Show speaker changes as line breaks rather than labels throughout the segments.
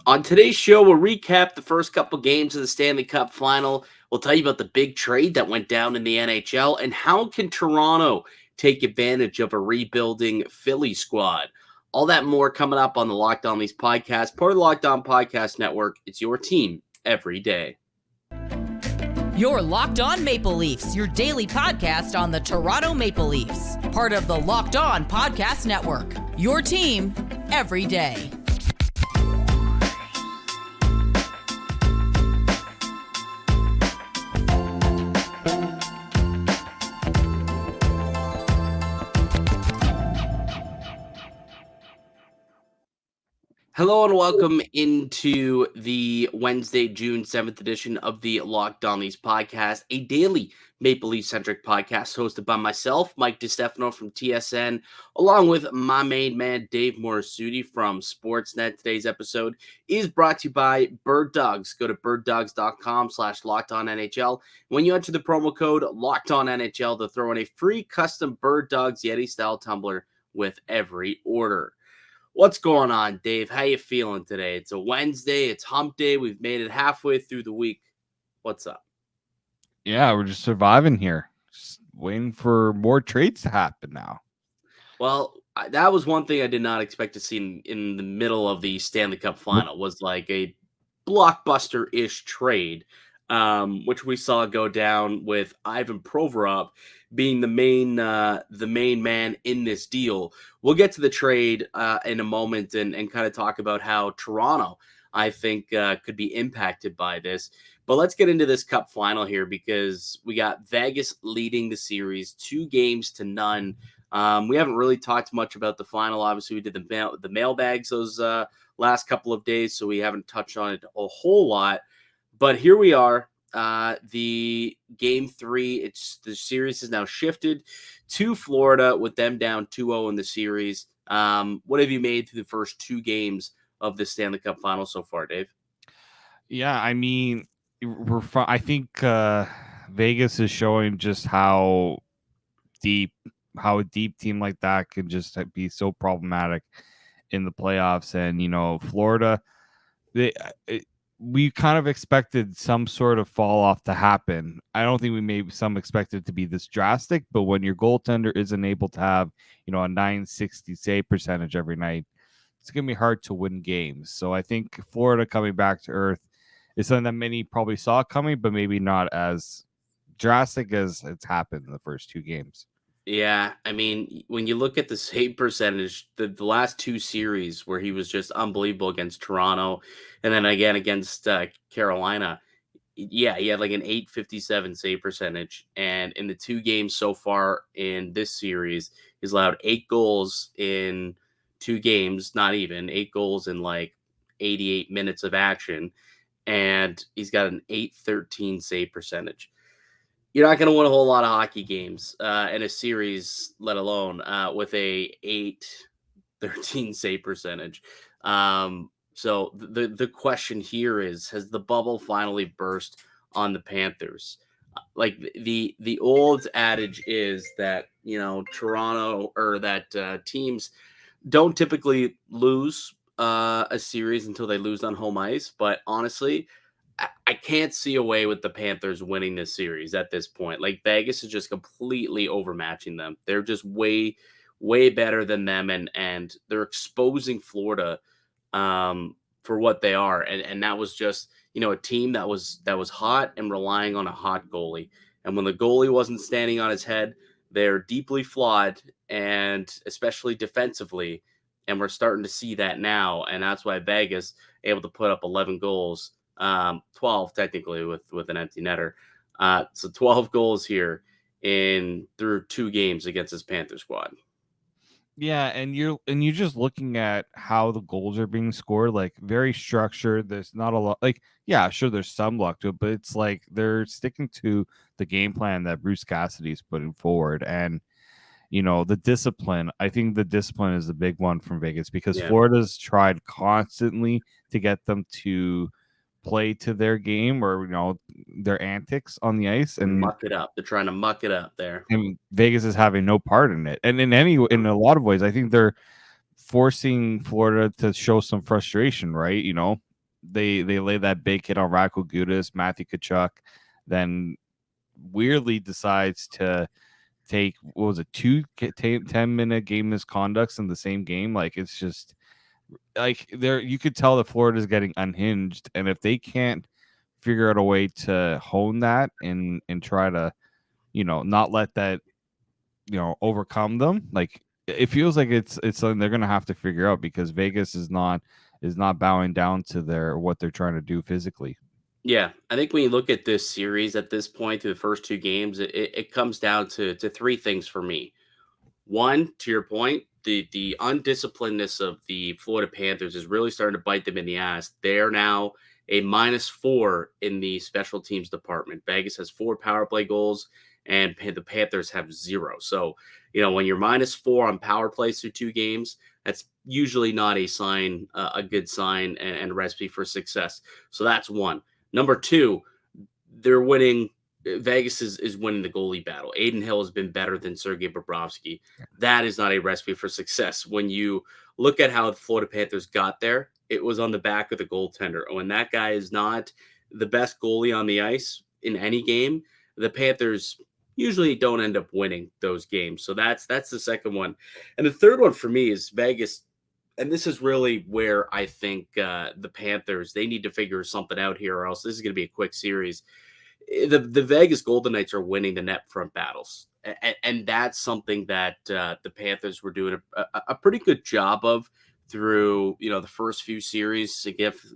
On today's show, we'll recap the first couple games of the Stanley Cup Final. We'll tell you about the big trade that went down in the NHL and how can Toronto take advantage of a rebuilding Philly squad. All that and more coming up on the Locked On Leafs podcast, part of the Locked On Podcast Network. It's your team every day.
You're Locked On Maple Leafs, your daily podcast on the Toronto Maple Leafs, part of the Locked On Podcast Network. Your team every day.
Hello and welcome into the Wednesday, June 7th edition of the Locked On Leafs podcast, a daily Maple Leaf-centric podcast hosted by myself, Mike DiStefano from TSN, along with my main man, Dave Morassutti from Sportsnet. Today's episode is brought to you by Birddogs. Go to birddogs.com/LockedOnNHL. When you enter the promo code LockedOnNHL, they'll throw in a free custom Birddogs Yeti-style tumbler with every order. What's going on, Dave? How you feeling today? It's a Wednesday. It's hump day. We've made it halfway through the week. What's up?
Yeah, we're just surviving here. Just waiting for more trades to happen now.
Well, that was one thing I did not expect to see in the middle of the Stanley Cup Final was like a blockbuster-ish trade, which we saw go down with Ivan Provorov being the main man in this deal. We'll get to the trade in a moment and kind of talk about how Toronto, I think, could be impacted by this. But let's get into this Cup Final here because we got Vegas leading the series 2-0. We haven't really talked much about the final. Obviously, we did the mailbags those last couple of days, so we haven't touched on it a whole lot. But here we are. The game 3, the series has now shifted to Florida with them down 2-0 in the series. What have you made through the first 2 games of the Stanley Cup Final so far, Dave?
Yeah, I mean, I think Vegas is showing just how a deep team like that can just be so problematic in the playoffs. And Florida, we kind of expected some sort of fall off to happen. I don't think we maybe some expected it to be this drastic, but when your goaltender isn't able to have, a 960 save percentage every night, it's going to be hard to win games. So I think Florida coming back to earth is something that many probably saw coming, but maybe not as drastic as it's happened in the first 2 games.
Yeah, I mean, when you look at the save percentage, the last 2 series where he was just unbelievable against Toronto and then again against Carolina, yeah, he had like an 857 save percentage. And in the 2 games so far in this series, he's allowed 8 goals in 2 games, not even 8 goals in like 88 minutes of action. And he's got an 813 save percentage. You're not going to win a whole lot of hockey games in a series, let alone with a 813 save percentage. So the question here is, has the bubble finally burst on the Panthers? Like the old adage is that, Toronto or that teams don't typically lose a series until they lose on home ice. But honestly, I can't see a way with the Panthers winning this series at this point. Like Vegas is just completely overmatching them. They're just way, way better than them, and they're exposing Florida for what they are. And that was just a team that was hot and relying on a hot goalie. And when the goalie wasn't standing on his head, they're deeply flawed, and especially defensively. And we're starting to see that now, and that's why Vegas able to put up 11 goals. 12 technically with an empty netter. So 12 goals here through 2 games against this Panther squad.
Yeah, and you're just looking at how the goals are being scored, like very structured. There's not a lot, like, yeah, sure, there's some luck to it, but it's like they're sticking to the game plan that Bruce Cassidy's putting forward. And the discipline, I think the discipline is the big one from Vegas because Florida's tried constantly to get them to play to their game or their antics on the ice and
muck it up. They're trying to muck it up there.
And Vegas is having no part in it. And in a lot of ways, I think they're forcing Florida to show some frustration, right? they lay that big hit on Radko Gudas, Matthew Tkachuk, then weirdly decides to take, what was it, 10-minute game misconducts in the same game. Like, it's just like there, you could tell that Florida's getting unhinged, and if they can't figure out a way to hone that and try to, not let that, overcome them, like it feels like it's something they're gonna have to figure out, because Vegas is not bowing down to what they're trying to do physically.
Yeah, I think when you look at this series at this point through the first two games, it comes down to three things for me. One, to your point, the undisciplinedness of the Florida Panthers is really starting to bite them in the ass. They're now a -4 in the special teams department. Vegas has 4 power play goals, and the Panthers have 0. So, when you're -4 on power plays through 2 games, that's usually not a sign, a good sign and recipe for success. So that's one. Number two, they're winning. Vegas is winning the goalie battle. Aiden Hill has been better than Sergei Bobrovsky. That is not a recipe for success. When you look at how the Florida Panthers got there, it was on the back of the goaltender. When that guy is not the best goalie on the ice in any game, the Panthers usually don't end up winning those games. So that's the second one. And the third one for me is Vegas. And this is really where I think the Panthers, they need to figure something out here, or else this is going to be a quick series. The Vegas Golden Knights are winning the net front battles, and that's something that the Panthers were doing a pretty good job of through the first few series,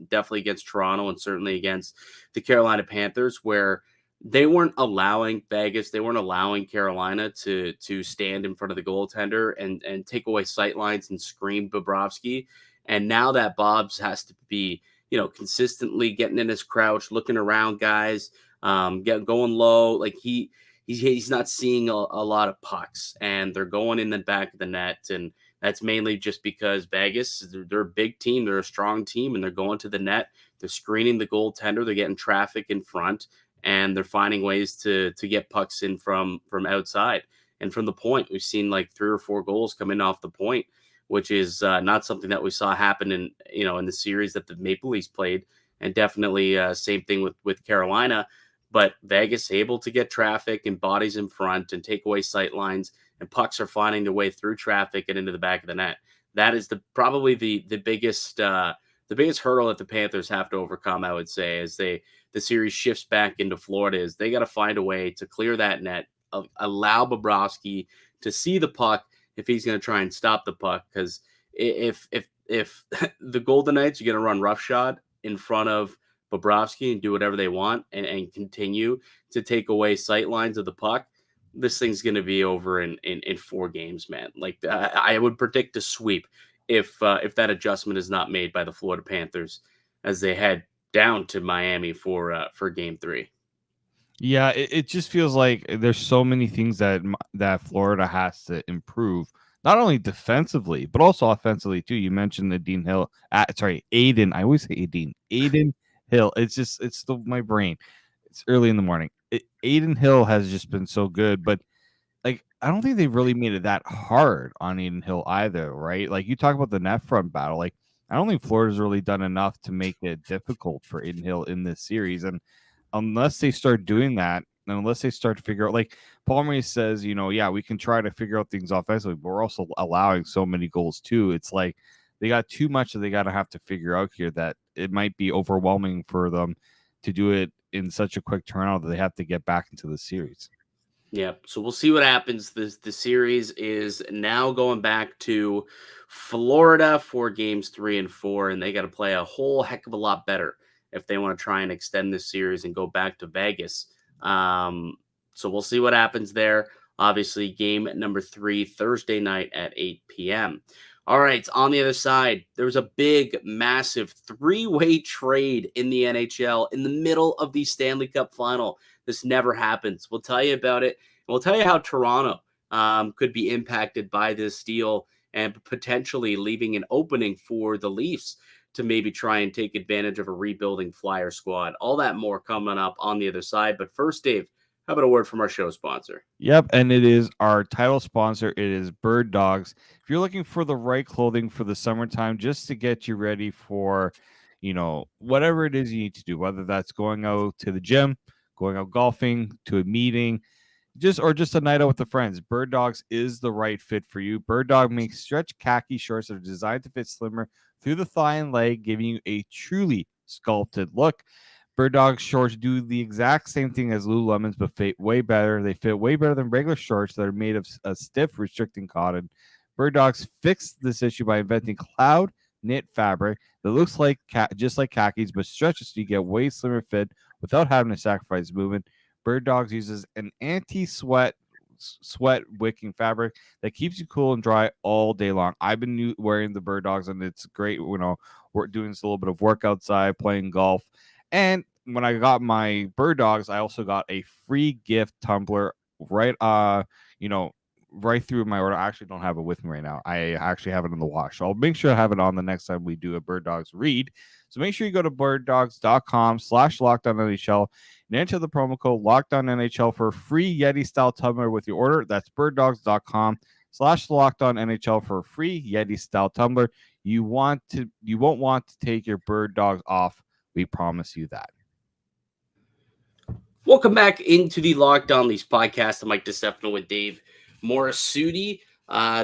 definitely against Toronto and certainly against the Carolina Panthers, where they weren't allowing Vegas, they weren't allowing Carolina to stand in front of the goaltender and take away sight lines and scream Bobrovsky. And now that Bob's has to be consistently getting in his crouch, looking around guys, going low. Like he's not seeing a lot of pucks, and they're going in the back of the net. And that's mainly just because Vegas, they're a big team. They're a strong team, and they're going to the net. They're screening the goaltender. They're getting traffic in front, and they're finding ways to get pucks in from outside. And from the point, we've seen like 3 or 4 goals come in off the point, which is not something that we saw happen in the series that the Maple Leafs played. And definitely same thing with Carolina. But Vegas able to get traffic and bodies in front and take away sight lines, and pucks are finding their way through traffic and into the back of the net. That is probably the biggest hurdle that the Panthers have to overcome, I would say, as the series shifts back into Florida. Is they got to find a way to clear that net, allow Bobrovsky to see the puck if he's going to try and stop the puck. Because if the Golden Knights are going to run roughshod in front of Bobrovsky and do whatever they want and continue to take away sight lines of the puck, this thing's going to be over in 4 games, man. Like I would predict a sweep if that adjustment is not made by the Florida Panthers as they head down to Miami for Game 3.
Yeah, it just feels like there's so many things that Florida has to improve, not only defensively but also offensively too. You mentioned the Aiden. I always say Aiden Hill. It's my brain. It's early in the morning. Aiden Hill has just been so good, but like I don't think they've really made it that hard on Aiden Hill either, right? Like you talk about the net front battle, like I don't think Florida's really done enough to make it difficult for Aiden Hill in this series. And unless they start doing that, and unless they start to figure out, like Paul Maurice says, yeah, we can try to figure out things offensively, but we're also allowing so many goals too. It's like they got too much that they got to have to figure out here, that it might be overwhelming for them to do it in such a quick turnout that they have to get back into the series.
Yeah, so we'll see what happens. The series is now going back to Florida for games 3 and 4, and they got to play a whole heck of a lot better if they want to try and extend this series and go back to Vegas. So we'll see what happens there. Obviously, game number 3, Thursday night at 8 p.m. All right, on the other side, there was a big, massive 3-way trade in the NHL in the middle of the Stanley Cup Final. This never happens. We'll tell you about it. And we'll tell you how Toronto could be impacted by this deal and potentially leaving an opening for the Leafs to maybe try and take advantage of a rebuilding Flyer squad. All that more coming up on the other side. But first, Dave, how about a word from our show sponsor?
Yep, and it is our title sponsor. It is Birddogs. If you're looking for the right clothing for the summertime, just to get you ready for, whatever it is you need to do, whether that's going out to the gym, going out golfing, to a meeting, just a night out with the friends. Birddogs is the right fit for you. Birddog makes stretch khaki shorts that are designed to fit slimmer through the thigh and leg, giving you a truly sculpted look. Birddog shorts do the exact same thing as Lululemon's, but fit way better. They fit way better than regular shorts that are made of a stiff, restricting cotton. Birddogs fixed this issue by inventing cloud knit fabric that looks like just like khakis, but stretches so you get way slimmer fit without having to sacrifice movement. Birddogs uses an anti-sweat wicking fabric that keeps you cool and dry all day long. I've been wearing the Birddogs, and it's great. We're doing this a little bit of work outside, playing golf, and when I got my Birddogs, I also got a free gift tumbler right right through my order. I actually don't have it with me right now. I actually have it in the wash. So I'll make sure I have it on the next time we do a Birddogs read. So make sure you go to birddogs.com/LockedOnNHL and enter the promo code LockedOnNHL for a free Yeti style tumbler with your order. That's birddogs.com/LockedOnNHL for a free Yeti style tumbler. You won't want to take your Birddogs off. We promise you that.
Welcome back into the Locked On Leafs podcast. I'm Mike DiStefano with Dave Morassutti.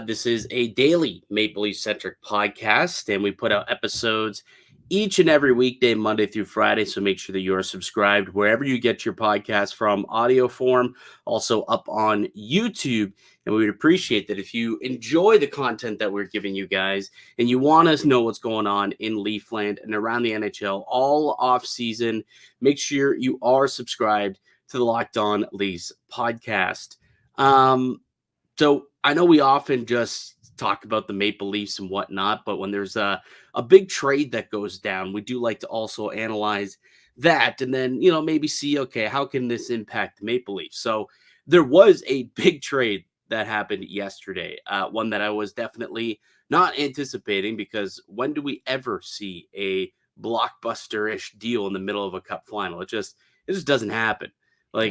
This is a daily Maple Leaf centric podcast, and we put out episodes each and every weekday, Monday through Friday. So make sure that you are subscribed wherever you get your podcast from, audio form, also up on YouTube. And we would appreciate that if you enjoy the content that we're giving you guys and you want us to know what's going on in Leafland and around the NHL all off season, make sure you are subscribed to the Locked On Leafs podcast. So I know we often just talk about the Maple Leafs and whatnot, but when there's a big trade that goes down, we do like to also analyze that and then, maybe see, okay, how can this impact the Maple Leafs? So there was a big trade that happened yesterday, one that I was definitely not anticipating, because when do we ever see a blockbuster-ish deal in the middle of a cup final? It just doesn't happen.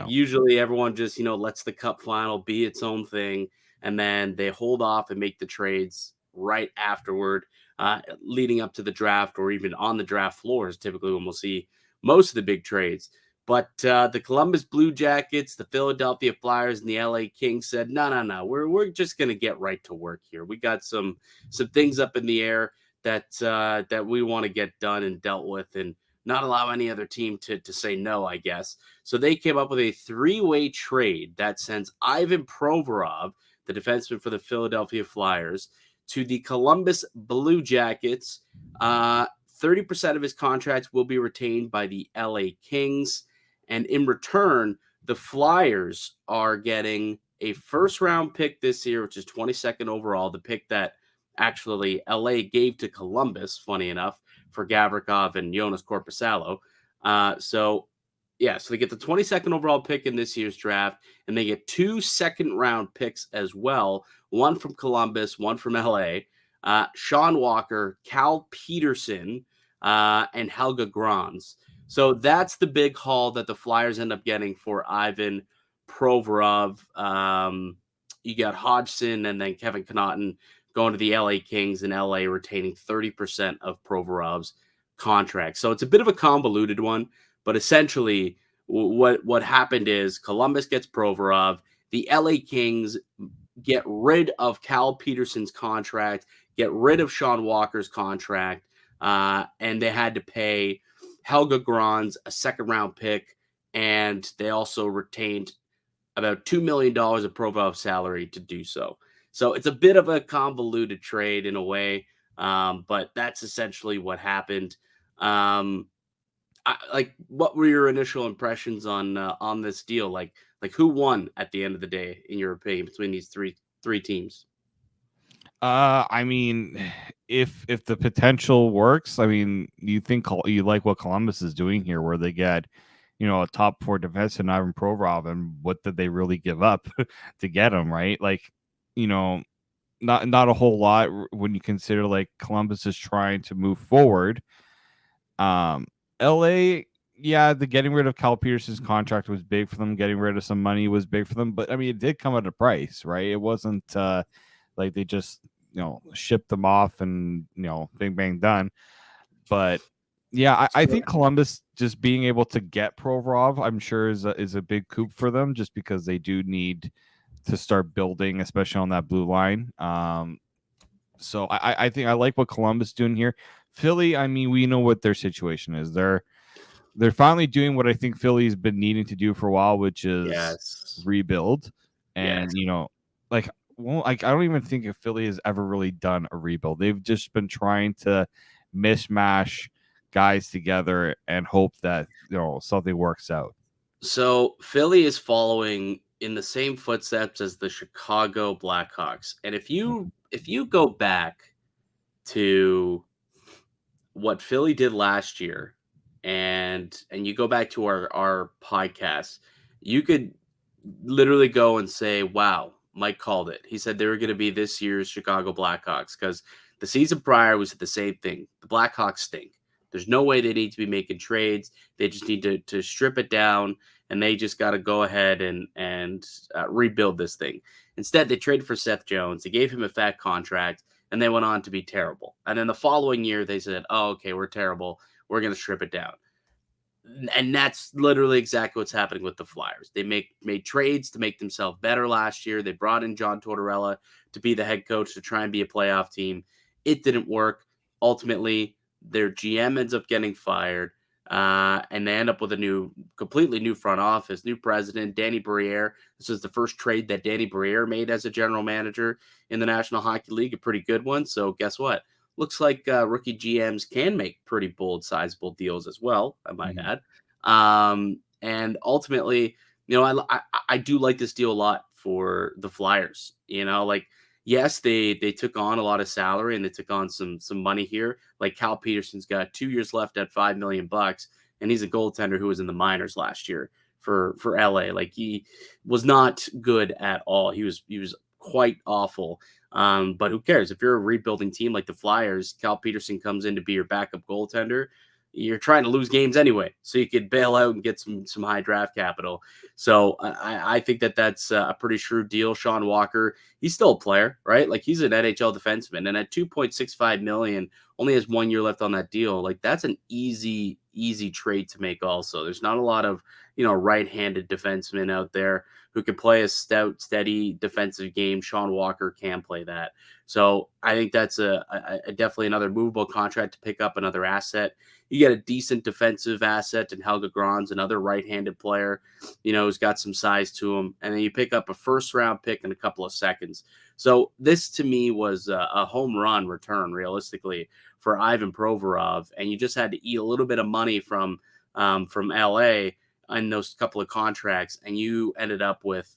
Usually everyone just, lets the cup final be its own thing, and then they hold off and make the trades right afterward, leading up to the draft, or even on the draft floors, typically when we'll see most of the big trades. But the Columbus Blue Jackets, the Philadelphia Flyers, and the LA Kings said, no, we're just going to get right to work here. We got some things up in the air that we want to get done and dealt with, and not allow any other team to say no, I guess. So they came up with a three-way trade that sends Ivan Provorov, the defenseman for the Philadelphia Flyers, to the Columbus Blue Jackets. 30% of his contract will be retained by the LA Kings. And in return, the Flyers are getting a first-round pick this year, which is 22nd overall, the pick that actually LA gave to Columbus, funny enough, for Gavrikov and Jonas Korpisalo. So they get the 22nd overall pick in this year's draft, and they get 2 second-round picks as well, one from Columbus, one from LA. Sean Walker, Cal Peterson, and Helga Grans. So that's the big haul that the Flyers end up getting for Ivan Provorov. You got Hodgson and then Kevin Connaughton going to the LA Kings, and LA retaining 30% of Provorov's contract. So it's a bit of a convoluted one, but essentially what happened is Columbus gets Provorov, the LA Kings get rid of Cal Peterson's contract, get rid of Sean Walker's contract, and they had to pay Helga Grans a second-round pick, and they also retained about $2 million of Provorov's salary to do so. So it's a bit of a convoluted trade in a way, but that's essentially what happened. What were your initial impressions on this deal? Like who won at the end of the day, in your opinion, between these three teams?
I mean, if the potential works, I mean, you like what Columbus is doing here, where they get, a top 4 defenseman, Ivan Provorov, and what did they really give up to get him, right? Not a whole lot when you consider like Columbus is trying to move forward. LA, the getting rid of Cal Peterson's contract was big for them. Getting rid of some money was big for them, but I mean, it did come at a price, right? It wasn't like they just shipped them off and bing bang done. But Yeah, I think Columbus just being able to get Provorov, I'm sure is a big coup for them, just because they do need to start building, especially on that blue line. So I think I like what Columbus doing here. Philly, I mean, we know what their situation is. They're finally doing what I think Philly's been needing to do for a while, which is
Yes.
rebuild. And
Yes.
like, well, like I don't even think if Philly has ever really done a rebuild. They've just been trying to mishmash guys together and hope that something works out.
So Philly is following in the same footsteps as the Chicago Blackhawks. And if you go back to what Philly did last year and you go back to our podcast, you could literally go and say, wow, Mike called it. He said they were going to be this year's Chicago Blackhawks because the season prior was the same thing. The Blackhawks stink. There's no way they need to be making trades. They just need to strip it down, and they just got to go ahead and rebuild this thing. Instead, they traded for Seth Jones. They gave him a fat contract, and they went on to be terrible. And then the following year, they said, oh, okay, we're terrible. We're going to strip it down. And that's literally exactly what's happening with the Flyers. They made trades to make themselves better last year. They brought in John Tortorella to be the head coach to try and be a playoff team. It didn't work. Ultimately, their GM ends up getting fired, and they end up with a completely new front office, new president, Danny Briere. This was the first trade that Danny Briere made as a general manager in the National Hockey League, a pretty good one. So guess what? Looks like rookie GMs can make pretty bold, sizable deals as well, I might add. And ultimately, I do like this deal a lot for the Flyers. Like, yes, they took on a lot of salary and they took on some money here. Like Cal Peterson's got 2 years left at $5 million, and he's a goaltender who was in the minors last year for LA. Like, he was not good at all. He was quite awful. But who cares? If you're a rebuilding team like the Flyers, Cal Peterson comes in to be your backup goaltender. You're trying to lose games anyway, so you could bail out and get some high draft capital. So I think that's a pretty shrewd deal. Sean Walker, he's still a player, right? Like, he's an NHL defenseman, and at $2.65 million, only has 1 year left on that deal. Like, that's an easy trade to make. Also, there's not a lot of right-handed defensemen out there who can play a stout, steady defensive game. Sean Walker can play that. So I think that's a definitely another movable contract to pick up, another asset. You get a decent defensive asset in Helge Grans, another right-handed player, who's got some size to him. And then you pick up a first-round pick in a couple of seconds. So this, to me, was a home run return, realistically, for Ivan Provorov. And you just had to eat a little bit of money from LA in those couple of contracts, and you ended up with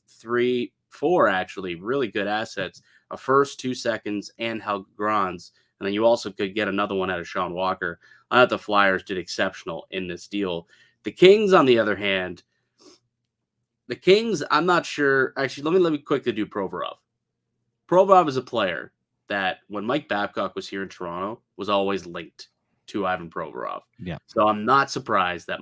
four actually really good assets: a first, 2 seconds, and Helge Grans. And then you also could get another one out of Sean Walker. I thought the Flyers did exceptional in this deal. The Kings, on the other hand, I'm not sure. Actually, let me quickly do Provorov. Provorov is a player that, when Mike Babcock was here in Toronto, was always linked to Ivan Provorov.
Yeah.
So I'm not surprised that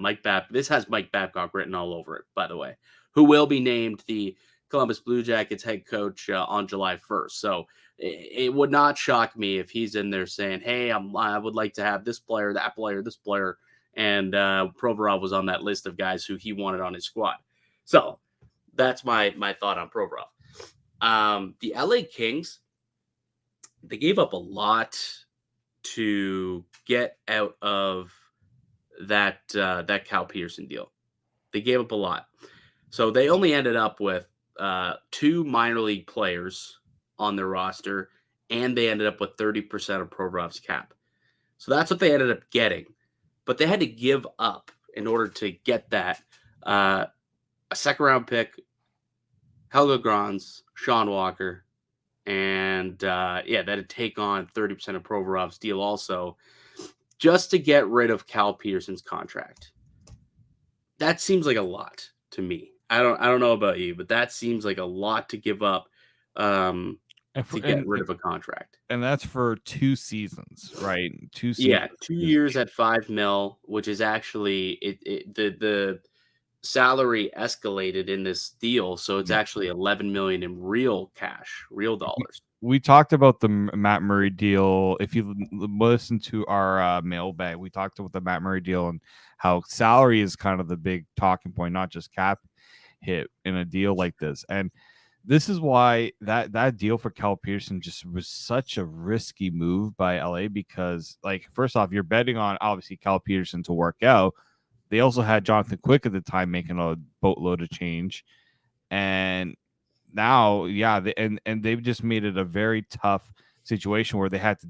this has Mike Babcock written all over it, by the way, who will be named the Columbus Blue Jackets head coach on July 1st. So it would not shock me if he's in there saying, hey, I would like to have this player, that player, this player. And Provorov was on that list of guys who he wanted on his squad. So that's my thought on Provorov. The LA Kings, they gave up a lot to get out of that Cal Peterson deal. They gave up a lot. So they only ended up with 2 minor league players on their roster, and they ended up with 30% of Provorov's cap. So that's what they ended up getting. But they had to give up, in order to get that, a second-round pick, Helge Grans, Sean Walker, and that'd take on 30% of Provorov's deal also, just to get rid of Cal Peterson's contract. That seems like a lot to me. I don't know about you, but that seems like a lot to give up to get rid of a contract.
And that's for 2 seasons, right? 2 seasons.
Yeah, 2 years at $5 million, which is actually the salary escalated in this deal, so it's actually $11 million in real cash, real dollars.
we talked about the Matt Murray deal. If you listen to our mailbag, we talked about the Matt Murray deal and how salary is kind of the big talking point, not just cap hit in a deal like this. And this is why that deal for Cal Peterson just was such a risky move by LA, because, like, first off, you're betting on obviously Cal Peterson to work out. They also had Jonathan Quick at the time making a boatload of change, and now, yeah, and they've just made it a very tough situation where they had to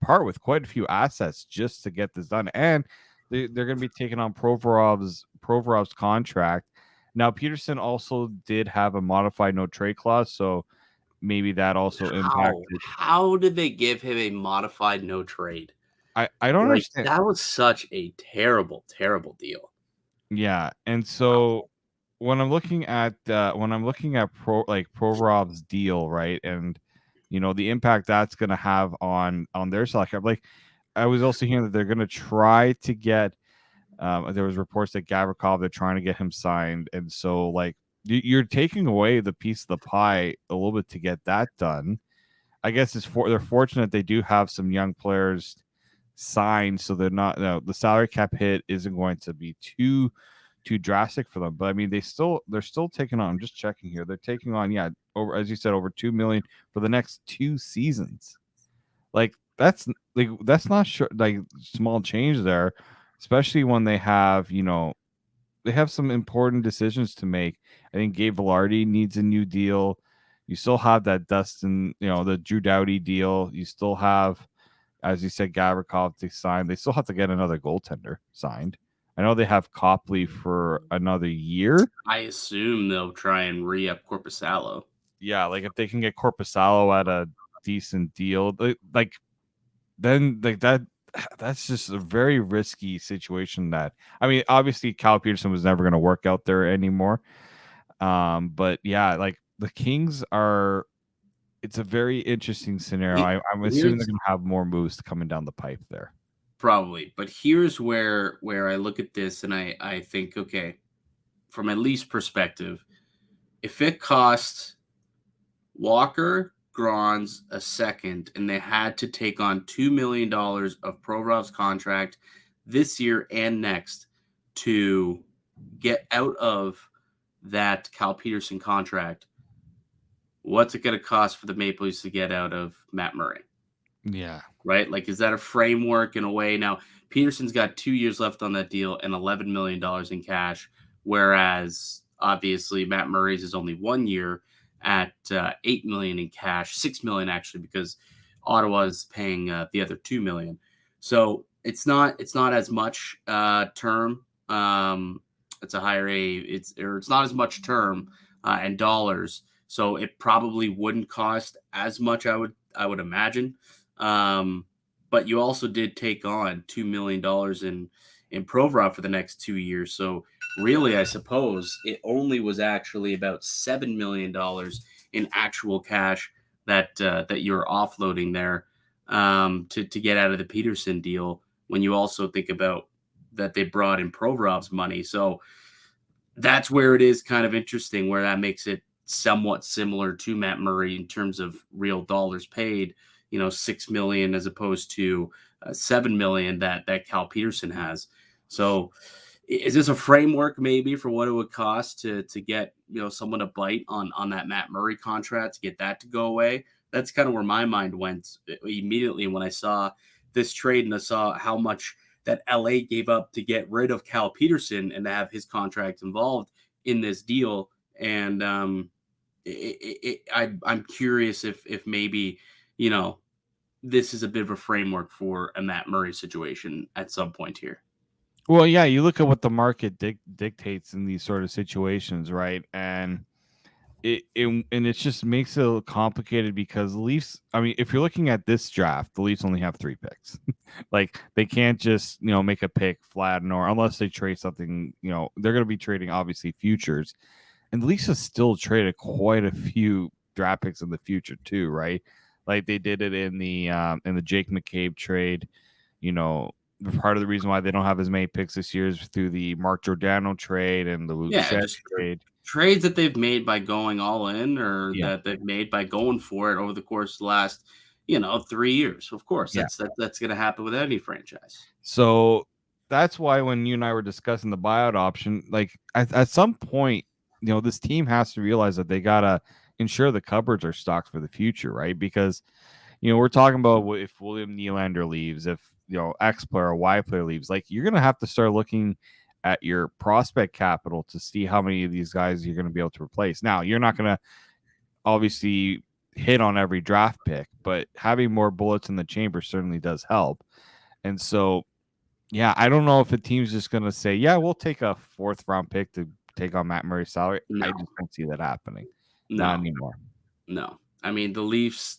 part with quite a few assets just to get this done, and they're going to be taking on Provorov's contract. Now, Peterson also did have a modified no trade clause, so maybe that also impacted.
How did they give him a modified no trade?
I don't
Like,
understand.
that was such a terrible, terrible deal.
Yeah, and so when I'm looking at Provorov's deal, right, and the impact that's going to have on their salary cap. Like, I was also hearing that they're going to try to get. There was reports that Gavrikov, they're trying to get him signed, and so, like, you're taking away the piece of the pie a little bit to get that done. I guess they're fortunate they do have some young players signed, so they're not, the salary cap hit isn't going to be too drastic for them. But I mean, they're still taking on. I'm just checking here. They're taking on, yeah, over, as you said, over 2 million for the next 2 seasons. Like, that's not sure, like, small change there, especially when they have some important decisions to make. I think Gabe Velarde needs a new deal. You still have that Dustin, the Drew Doughty deal. You still have, as you said, Gavrikov to sign. They still have to get another goaltender signed. I know they have Copley for another year.
I assume they'll try and re-up Korpisalo.
Yeah, like, if they can get Korpisalo at a decent deal, like, then, like, that's just a very risky situation. That, I mean, obviously Cal Peterson was never going to work out there anymore. But yeah, like, the Kings are. It's a very interesting scenario. I'm assuming they're going to have more moves coming down the pipe there.
Probably, but here's where I look at this and I think, okay, from at least perspective, if it costs Walker, Grons a second, and they had to take on $2 million of Provorov's contract this year and next to get out of that Cal Peterson contract, what's it going to cost for the Maple Leafs to get out of Matt Murray?
Yeah.
Right? Like, is that a framework in a way? Now, Peterson's got 2 years left on that deal and $11 million in cash, whereas obviously Matt Murray's is only 1 year at $8 million in cash, $6 million actually, because Ottawa is paying the other $2 million. So it's not as much term. It's a higher it's not as much term and dollars. So it probably wouldn't cost as much, I would imagine. But you also did take on $2 million in Provorov for the next 2 years. So really, I suppose it only was actually about $7 million in actual cash that you're offloading there to get out of the Peterson deal, when you also think about that they brought in Provorov's money. So that's where it is kind of interesting, where that makes it somewhat similar to Matt Murray in terms of real dollars paid, $6 million as opposed to $7 million that Cal Peterson has. So is this a framework maybe for what it would cost to get, someone to bite on that Matt Murray contract, to get that to go away? That's kind of where my mind went immediately when I saw this trade and I saw how much that LA gave up to get rid of Cal Peterson and to have his contract involved in this deal. And I'm curious if maybe, this is a bit of a framework for a Matt Murray situation at some point here.
Well, yeah, you look at what the market dictates in these sort of situations, right? And it just makes it a little complicated, because the Leafs, I mean, if you're looking at this draft, the Leafs only have 3 picks. Like, they can't just, make a pick flat, or unless they trade something, they're going to be trading obviously futures. And the Leafs have still traded quite a few draft picks in the future too, right? Like, they did it in the Jake McCabe trade, part of the reason why they don't have as many picks this year is through the Mark Giordano trade and the Luke Shed
just
trade.
trades that they've made by going all in, or
Yeah.
that they've made by going for it over the course of the last, 3 years. Of course,
Yeah.
that's going to happen with any franchise.
So that's why when you and I were discussing the buyout option, like at some point, this team has to realize that they gotta ensure the cupboards are stocked for the future, right? Because we're talking about if William Nylander leaves, if X player or Y player leaves, like you're gonna have to start looking at your prospect capital to see how many of these guys you're gonna be able to replace. Now, you're not gonna obviously hit on every draft pick, but having more bullets in the chamber certainly does help. And so, yeah, I don't know if a team's just going to say, yeah, we'll take a 4th round pick to take on Matt Murray's salary.
No.
I just don't see that happening.
No.
Not anymore.
No. I mean, the Leafs,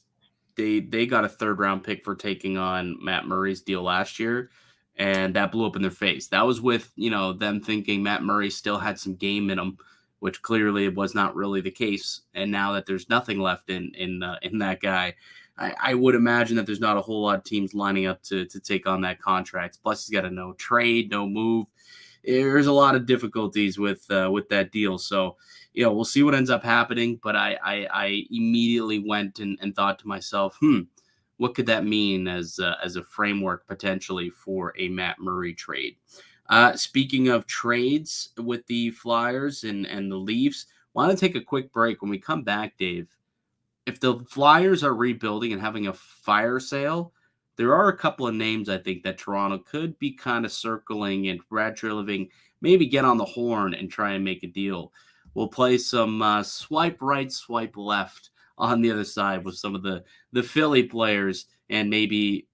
they got a 3rd round pick for taking on Matt Murray's deal last year, and that blew up in their face. That was with, them thinking Matt Murray still had some game in him, which clearly was not really the case. And now that there's nothing left in that guy, I would imagine that there's not a whole lot of teams lining up to take on that contract. Plus, he's got a no trade, no move. There's a lot of difficulties with that deal. So, we'll see what ends up happening. But I immediately went and thought to myself, what could that mean as a framework potentially for a Matt Murray trade? Speaking of trades with the Flyers and the Leafs, want to take a quick break. When we come back, Dave, if the Flyers are rebuilding and having a fire sale, there are a couple of names I think that Toronto could be kind of circling, and Brad Treliving maybe get on the horn and try and make a deal. We'll play some swipe right, swipe left on the other side with some of the Philly players and maybe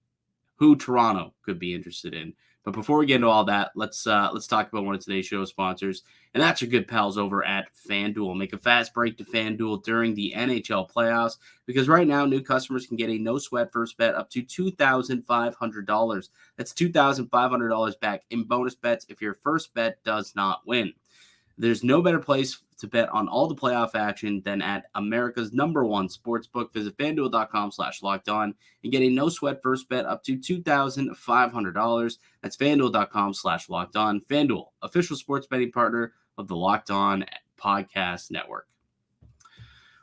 who Toronto could be interested in. But before we get into all that, let's talk about one of today's show sponsors, and that's your good pals over at FanDuel. Make a fast break to FanDuel during the NHL playoffs, because right now new customers can get a no-sweat first bet up to $2,500. That's $2,500 back in bonus bets if your first bet does not win. There's no better place to bet on all the playoff action than at America's #1 sportsbook. Visit FanDuel.com/lockedon and get a no-sweat first bet up to $2,500. That's FanDuel.com/lockedon. FanDuel, official sports betting partner of the Locked On Podcast Network.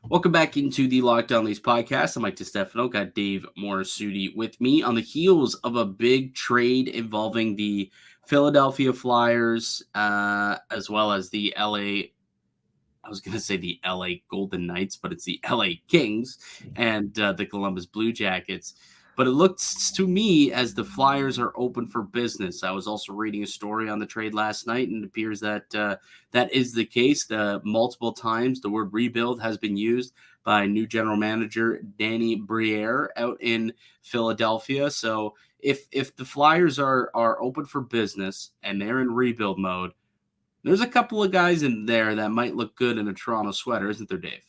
Welcome back into the Locked On Leafs podcast. I'm Mike DiStefano. Got Dave Morassutti with me on the heels of a big trade involving the Philadelphia Flyers, as well as the LA Golden Knights, but it's the LA Kings and the Columbus Blue Jackets. But it looks to me as the Flyers are open for business. I was also reading a story on the trade last night, and it appears that that is the case. Multiple times the word rebuild has been used by new general manager Danny Briere out in Philadelphia. So if the Flyers are open for business and they're in rebuild mode, there's a couple of guys in there that might look good in a Toronto sweater, isn't there, Dave?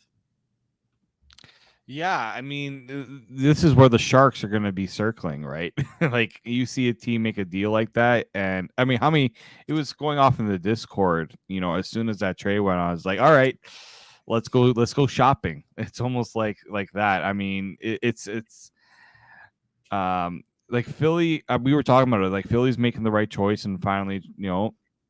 Yeah, I mean, this is where the Sharks are going to be circling, right? Like you see a team make a deal like that, and I mean, it was going off in the Discord. As soon as that trade went on, I was like, all right, let's go shopping. It's almost like that. I mean, it's like Philly. We were talking about it. Like Philly's making the right choice and finally,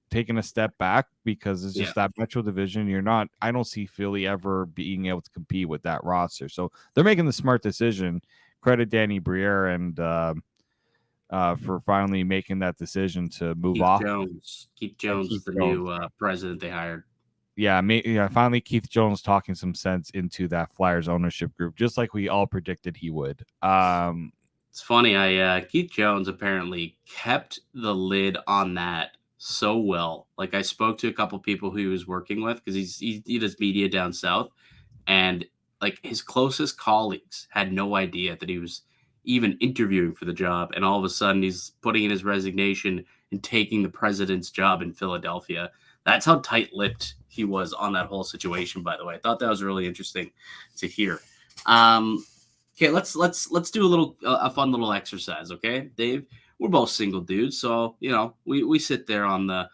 taking a step back, because it's just that Metro division. I don't see Philly ever being able to compete with that roster. So they're making the smart decision. Credit Danny Briere and for finally making that decision to move off.
Keith Jones is the new president they hired.
Yeah, finally Keith Jones talking some sense into that Flyers ownership group, just like we all predicted he would.
It's funny. Keith Jones apparently kept the lid on that so well. Like, I spoke to a couple people who he was working with, because he does media down south, and like his closest colleagues had no idea that he was even interviewing for the job, and all of a sudden he's putting in his resignation and taking the president's job in Philadelphia. That's how tight-lipped he was on that whole situation, by the way. I thought that was really interesting to hear. Okay, let's do a fun little exercise, okay, Dave? We're both single dudes, so we sit there on the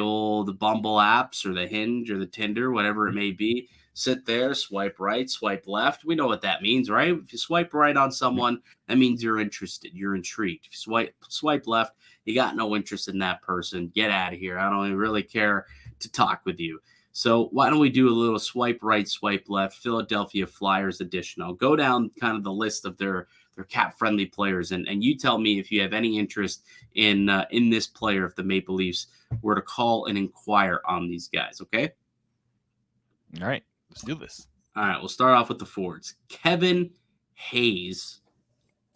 old Bumble apps or the Hinge or the Tinder, whatever it may be. sit there, swipe right, swipe left. We know what that means, right? If you swipe right on someone, that means you're interested, you're intrigued. If you swipe left, you got no interest in that person. Get out of here. I don't even really care to talk with you. So why don't we do a little swipe right, swipe left, Philadelphia Flyers edition? I'll go down kind of the list of their cap-friendly players, and you tell me if you have any interest in this player if the Maple Leafs were to call and inquire on these guys, okay?
All right, let's do this.
All right, we'll start off with the forwards. Kevin Hayes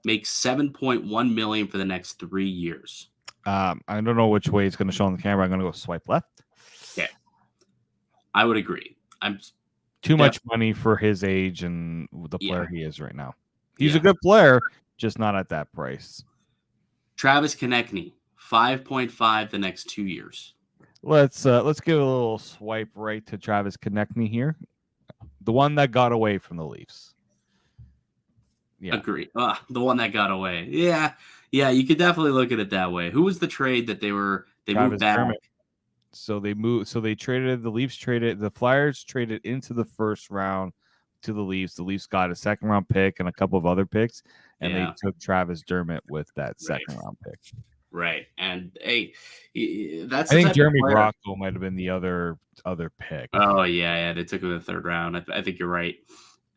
makes $7.1 million for the next 3 years.
I don't know which way it's going to show on the camera. I'm going to go swipe left.
Okay. I would agree. I'm
too much money for his age and the player he is right now. He's
Yeah.
a good player, just not at that price.
Travis Konechny, 5.5 the next 2 years.
Let's give a little swipe right to Travis Konechny here, the one that got away from the Leafs. Yeah,
Agree. The one that got away. Yeah, you could definitely look at it that way. Who was the trade that they
Travis
moved back?
Dermott. So they traded the Flyers traded into the first round to the Leafs. The Leafs got a second round pick and a couple of other picks, and they took Travis Dermott with that second round pick.
Right. And hey, that's
I think Jeremy Brocco might have been the other pick.
Oh yeah, they took him in the third round. I think you're right.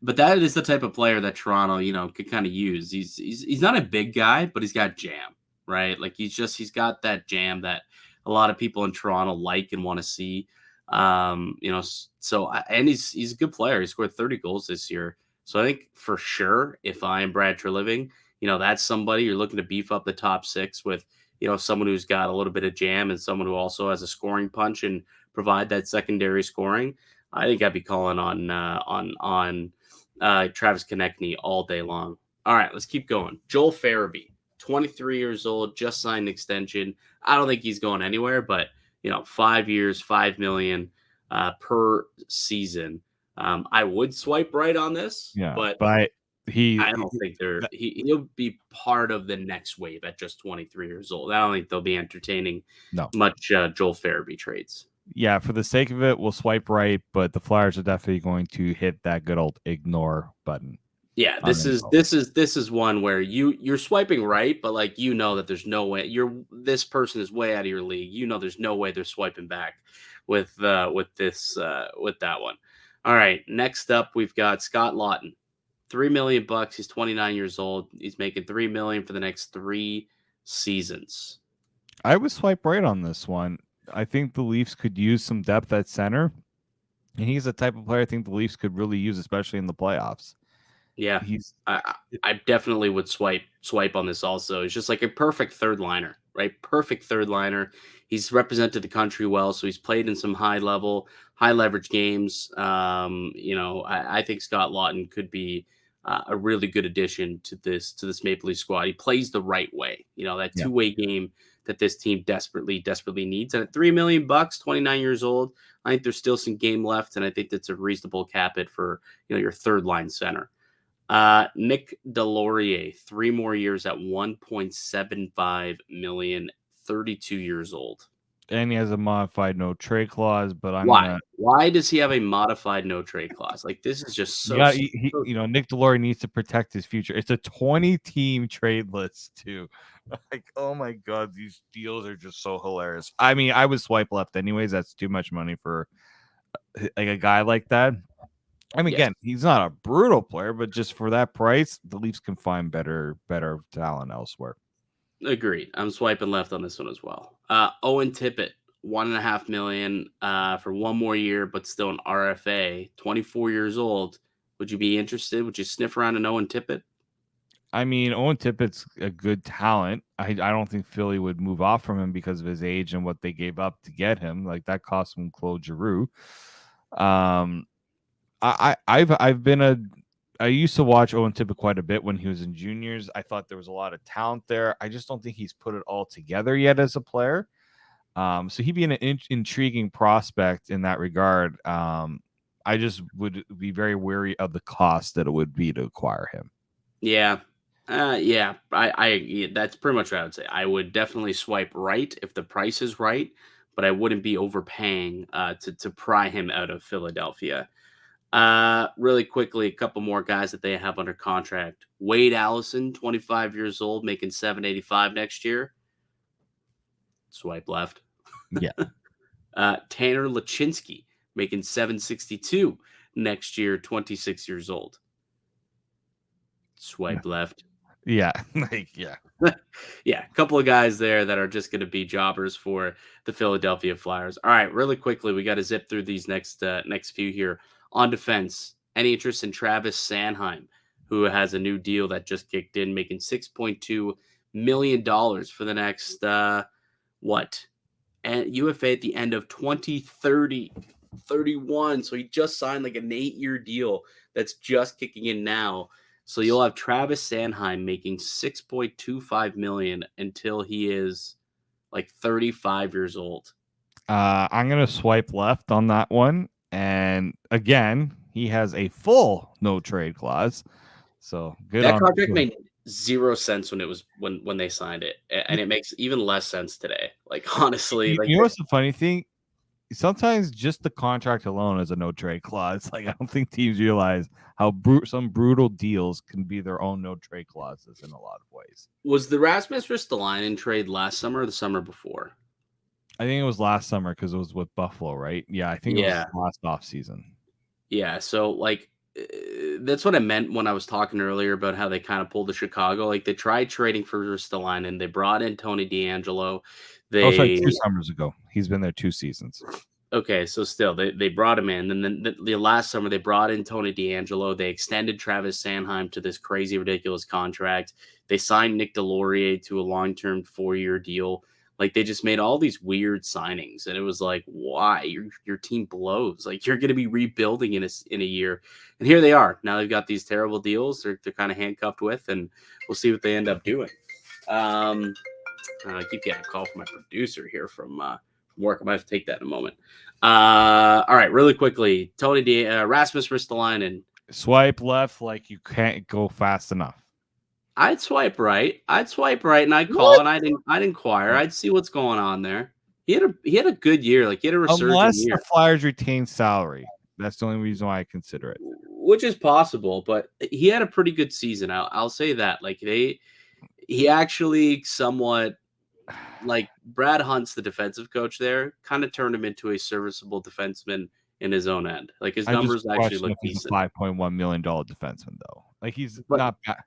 But that is the type of player that Toronto, could kind of use. He's not a big guy, but he's got jam, right? Like he's got that jam that a lot of people in Toronto like and want to see. So and he's a good player. He scored 30 goals this year. So I think for sure, if I am Brad Treliving, that's somebody you're looking to beef up the top six with, someone who's got a little bit of jam and someone who also has a scoring punch and provide that secondary scoring. I think I'd be calling on Travis Konechny all day long. All right, let's keep going. Joel Farabee, 23 years old, just signed an extension. I don't think he's going anywhere, but 5 years, $5 million per season. I would swipe right on this, but I don't think he'll be part of the next wave at just 23 years old. I don't think they'll be entertaining much Joel Farabee trades.
Yeah, for the sake of it, we'll swipe right, but the Flyers are definitely going to hit that good old ignore button.
Yeah, this is one where you're swiping right, but like that there's no way this person is way out of your league. There's no way they're swiping back with that one. All right, next up we've got Scott Laughton, $3 million. He's 29 years old. He's making $3 million for the next 3 seasons.
I would swipe right on this one. I think the Leafs could use some depth at center, and he's the type of player I think the Leafs could really use, especially in the playoffs.
Yeah, I definitely would swipe on this also. It's just like a perfect third liner, right? Perfect third liner. He's represented the country well, so he's played in some high leverage games. I think Scott Laughton could be a really good addition to this Maple Leaf squad. He plays the right way. That two-way game that this team desperately needs. And at $3 million, 29 years old, I think there's still some game left, and I think that's a reasonable cap it for your third line center. Nick Delorier, 3 more years at $1.75 million, 32 years old.
And he has a modified no trade clause, but
why does he have a modified no trade clause? Like this is just so.
Nick Delorier needs to protect his future. It's a 20-team trade list too. Like, oh my god, these deals are just so hilarious. I mean, I would swipe left anyways. That's too much money for like a guy like that. I mean, again, he's not a brutal player, but just for that price, the Leafs can find better talent elsewhere.
Agreed. I'm swiping left on this one as well. Owen Tippett, $1.5 million for 1 more year, but still an RFA. 24 years old. Would you be interested? Would you sniff around an Owen Tippett?
I mean, Owen Tippett's a good talent. I don't think Philly would move off from him because of his age and what they gave up to get him. Like that cost him Claude Giroux. I used to watch Owen Tippett quite a bit when he was in juniors. I thought there was a lot of talent there. I just don't think he's put it all together yet as a player. So he'd be an intriguing prospect in that regard. I just would be very wary of the cost that it would be to acquire him.
Yeah. That's pretty much what I would say. I would definitely swipe right if the price is right, but I wouldn't be overpaying to pry him out of Philadelphia. Really quickly, a couple more guys that they have under contract. Wade Allison, 25 years old, making $785 next year. Swipe left.
Yeah.
Tanner Laczynski, making $762 next year, 26 years old. Swipe left.
Yeah. Yeah.
Yeah, a couple of guys there that are just going to be jobbers for the Philadelphia Flyers. All right, really quickly, we got to zip through these next few here. On defense, any interest in Travis Sanheim, who has a new deal that just kicked in, making $6.2 million for the next and UFA at the end of 2030, 31. So he just signed like an 8-year deal that's just kicking in now. So you'll have Travis Sanheim making $6.25 million until he is like 35 years old.
I'm gonna swipe left on that one, and again, he has a full no trade clause. So good.
That
on
contract
him.
made zero sense when it was when they signed it, and it makes even less sense today. Like honestly, like
You know what's the funny thing? Sometimes just the contract alone is a no trade clause. Like I don't think teams realize how some brutal deals can be their own no trade clauses in a lot of ways.
Was the Rasmus Ristolainen trade last summer or the summer before?
I think it was last summer because it was with Buffalo, right? Yeah, I think it was last off season.
Yeah, so like that's what I meant when I was talking earlier about how they kind of pulled the Chicago. Like they tried trading for Ristolainen, they brought in Tony DeAngelo.
Sorry, 2 summers ago. He's been there 2 seasons.
Okay, so still they brought him in, and then the last summer they brought in Tony DeAngelo. They extended Travis Sanheim to this crazy, ridiculous contract. They signed Nick Delorier to a long-term 4-year deal. Like they just made all these weird signings, and it was like, why? Your team blows. Like you're going to be rebuilding in a year, and here they are. Now they've got these terrible deals. They're kind of handcuffed with, and we'll see what they end up doing. I keep getting a call from my producer here from work. I might have to take that in a moment. All right, really quickly, Rasmus Ristolainen.
Swipe left like you can't go fast enough.
I'd swipe right, and I'd call and I'd inquire. I'd see what's going on there. He had a good year, like he had a resurgent
Unless
year.
the Flyers retain salary, that's the only reason why I consider it.
Which is possible, but he had a pretty good season. I'll say that. Like he actually somewhat, like Brad Hunt's the defensive coach there, kind of turned him into a serviceable defenseman in his own end. Like his numbers actually look decent.
$5.1 million defenseman though. Like he's not bad.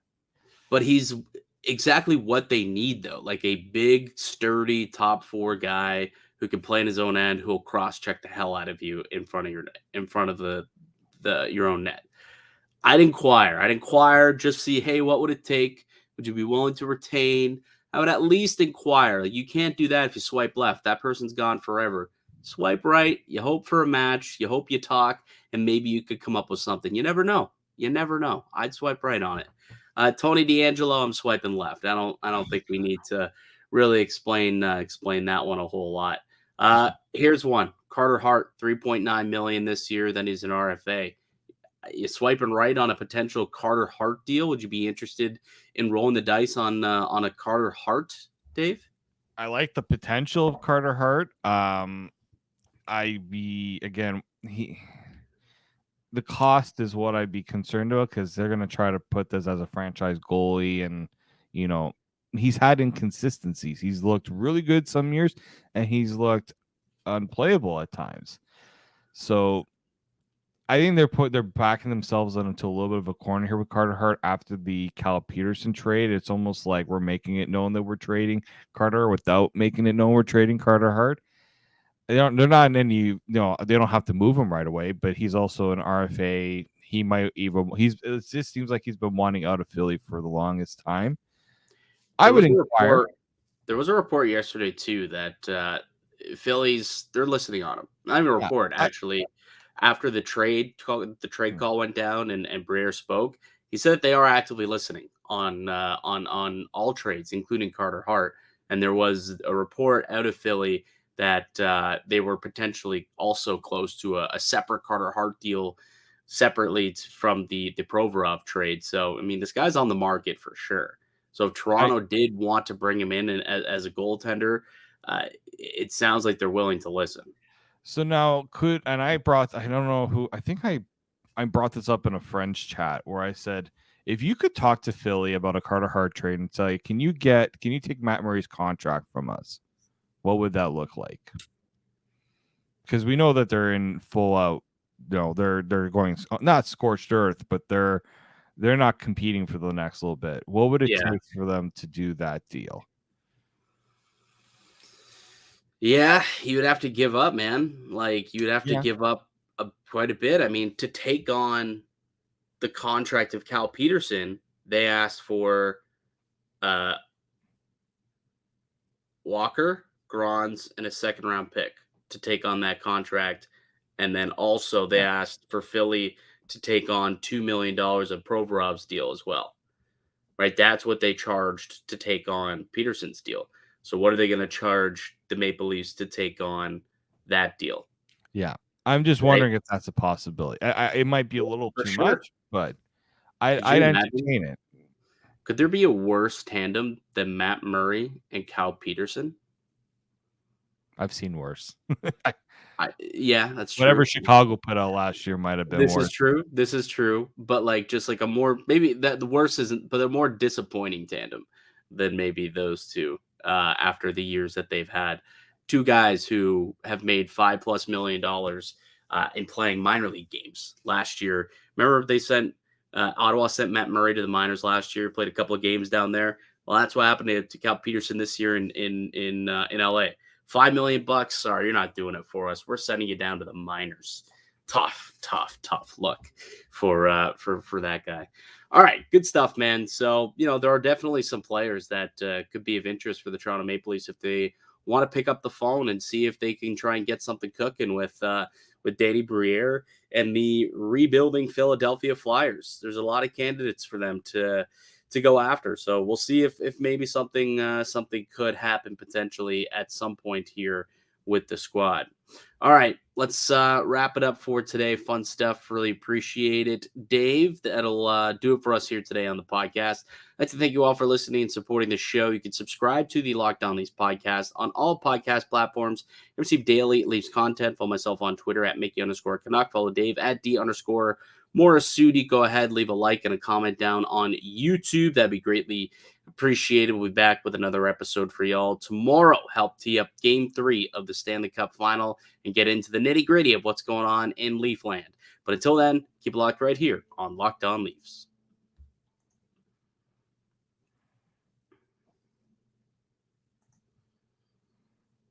But he's exactly what they need, though. Like a big, sturdy top 4 guy who can play in his own end, who will cross-check the hell out of you in front of your own net. I'd inquire, just see, hey, what would it take? Would you be willing to retain? I would at least inquire. Like you can't do that if you swipe left. That person's gone forever. Swipe right. You hope for a match. You hope you talk, and maybe you could come up with something. You never know. I'd swipe right on it. Tony DeAngelo, I'm swiping left. I don't think we need to really explain that one a whole lot. Here's one. Carter Hart, $3.9 million this year. Then he's an RFA. You swiping right on a potential Carter Hart deal? Would you be interested in rolling the dice on a Carter Hart, Dave?
I like the potential of Carter Hart. The cost is what I'd be concerned about because they're going to try to put this as a franchise goalie. And, he's had inconsistencies. He's looked really good some years and he's looked unplayable at times. So I think they're backing themselves into a little bit of a corner here with Carter Hart after the Cal Peterson trade. It's almost like we're making it known that we're trading Carter without making it known we're trading Carter Hart. They're not in any, they don't have to move him right away, but he's also an RFA. He might even, it just seems like he's been wanting out of Philly for the longest time. I would inquire.
There was a report yesterday too that Phillies, they're listening on him. Not even a report, actually. After the trade call went down and Briere spoke, he said that they are actively listening on all trades, including Carter Hart. And there was a report out of Philly that they were potentially also close to a separate Carter Hart deal separately from the Provorov trade. So, I mean, this guy's on the market for sure. So if Toronto did want to bring him in as a goaltender, it sounds like they're willing to listen.
So now I don't know who, I think I I brought this up in a friend's chat where I said, if you could talk to Philly about a Carter Hart trade and say, can you take Matt Murray's contract from us? What would that look like? Because we know that they're in full out, they're going not scorched earth, but they're not competing for the next little bit. What would it take for them to do that deal?
Yeah, you would have to give up, man. Like, you would have to give up quite a bit. I mean, to take on the contract of Cal Peterson, they asked for Walker, Grons, and a second-round pick to take on that contract. And then also they asked for Philly to take on $2 million of Provorov's deal as well. Right? That's what they charged to take on Peterson's deal. So what are they going to charge the Maple Leafs to take on that deal?
Yeah. I'm just wondering if that's a possibility. It might be a little too much, but I'd entertain it.
Could there be a worse tandem than Matt Murray and Cal Peterson?
I've seen worse.
Yeah, that's true.
Whatever Chicago put out last year might have been worse.
This is true. But like, just like a more, maybe that the worst isn't, but a more disappointing tandem than maybe those two after the years that they've had. Two guys who have made $5+ million in playing minor league games last year. Remember they sent Ottawa sent Matt Murray to the minors last year, played a couple of games down there. Well, that's what happened to Cal Peterson this year in LA. $5 million. Sorry, you're not doing it for us. We're sending you down to the minors. Tough look for that guy. All right, good stuff, man. So, there are definitely some players that could be of interest for the Toronto Maple Leafs if they want to pick up the phone and see if they can try and get something cooking with Danny Briere and the rebuilding Philadelphia Flyers. There's a lot of candidates for them to go after. So we'll see if maybe something could happen potentially at some point here with the squad. All right, let's wrap it up for today. Fun stuff. Really appreciate it. Dave, that'll do it for us here today on the podcast. I'd like to thank you all for listening and supporting the show. You can subscribe to the Locked On Leafs podcast on all podcast platforms and receive daily Leafs content. Follow myself on Twitter at Mickey_Canuck. Follow Dave at D_Morassutti. Go ahead, leave a like and a comment down on YouTube. That'd be greatly appreciated. We'll be back with another episode for y'all tomorrow. Help tee up Game 3 of the Stanley Cup Final and get into the nitty-gritty of what's going on in Leafland. But until then, keep it locked right here on Locked On Leafs.